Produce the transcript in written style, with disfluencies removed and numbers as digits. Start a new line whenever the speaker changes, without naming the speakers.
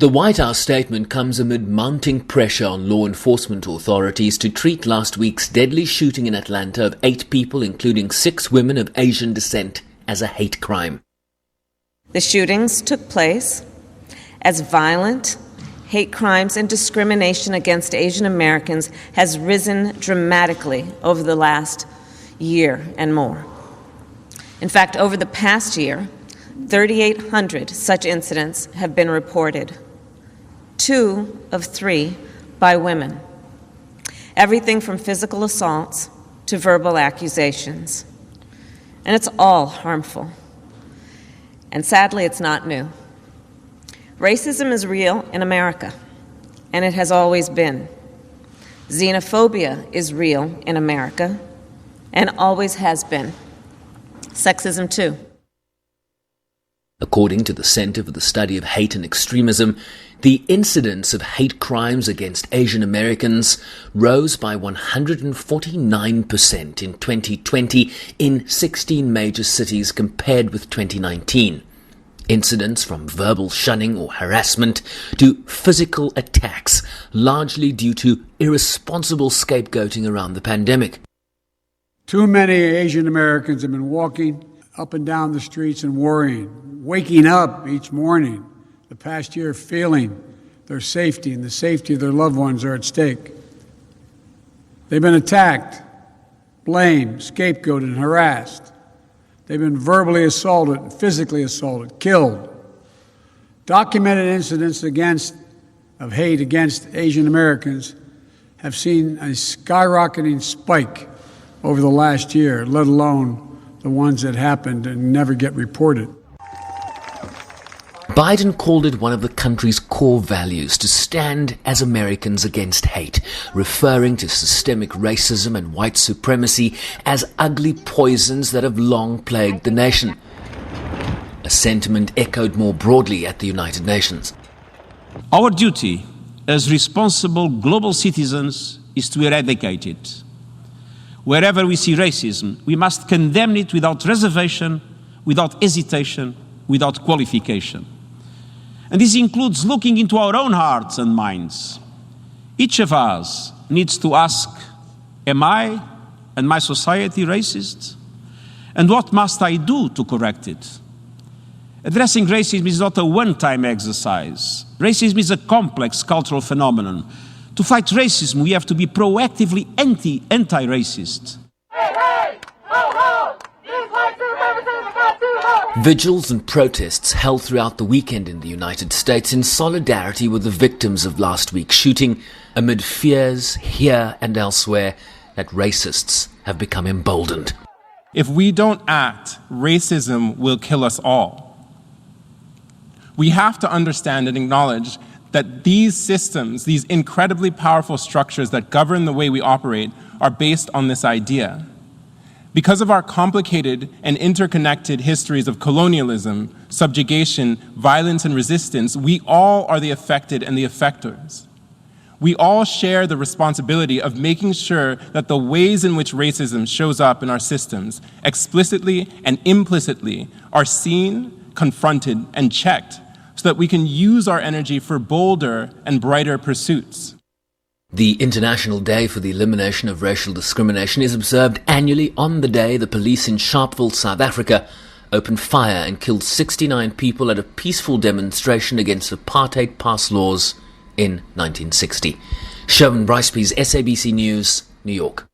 The White House statement comes amid mounting pressure on law enforcement authorities to treat last week's deadly shooting in Atlanta of 8 people, including 6 women of Asian descent, as a hate crime.
The shootings took place as violent hate crimes and discrimination against Asian Americans has risen dramatically over the last year and more. In fact, over the past year, 3,800 such incidents have been reported. 2 of 3 by women. Everything from physical assaults to verbal accusations. And it's all harmful. And sadly, it's not new. Racism is real in America, and it has always been. Xenophobia is real in America, and always has been. Sexism, too.
According to the Center for the Study of Hate and Extremism, the incidence of hate crimes against Asian Americans rose by 149% in 2020 in 16 major cities compared with 2019. Incidents from verbal shunning or harassment to physical attacks, largely due to irresponsible scapegoating around the pandemic.
Too many Asian Americans have been walking up and down the streets and worrying, waking up each morning the past year feeling their safety and the safety of their loved ones are at stake. They've been attacked, blamed, scapegoated, and harassed. They've been verbally assaulted, physically assaulted, killed. Documented incidents of hate against Asian Americans have seen a skyrocketing spike over the last year, let alone the ones that happened and never get reported.
Biden called it one of the country's core values to stand as Americans against hate, referring to systemic racism and white supremacy as ugly poisons that have long plagued the nation. A sentiment echoed more broadly at the United Nations.
Our duty as responsible global citizens is to eradicate it. Wherever we see racism, we must condemn it without reservation, without hesitation, without qualification. And this includes looking into our own hearts and minds. Each of us needs to ask, am I and my society racist? And what must I do to correct it? Addressing racism is not a one-time exercise. Racism is a complex cultural phenomenon. To fight racism, we have to be proactively anti-racist.
Vigils and protests held throughout the weekend in the United States in solidarity with the victims of last week's shooting, amid fears here and elsewhere that racists have become emboldened.
If we don't act, racism will kill us all. We have to understand and acknowledge that these systems, these incredibly powerful structures that govern the way we operate, are based on this idea. Because of our complicated and interconnected histories of colonialism, subjugation, violence, and resistance, we all are the affected and the effectors. We all share the responsibility of making sure that the ways in which racism shows up in our systems, explicitly and implicitly, are seen, confronted, and checked, so that we can use our energy for bolder and brighter pursuits.
The International Day for the Elimination of Racial Discrimination is observed annually on the day the police in Sharpeville, South Africa, opened fire and killed 69 people at a peaceful demonstration against apartheid pass laws in 1960. Sherwin Briceby's SABC News, New York.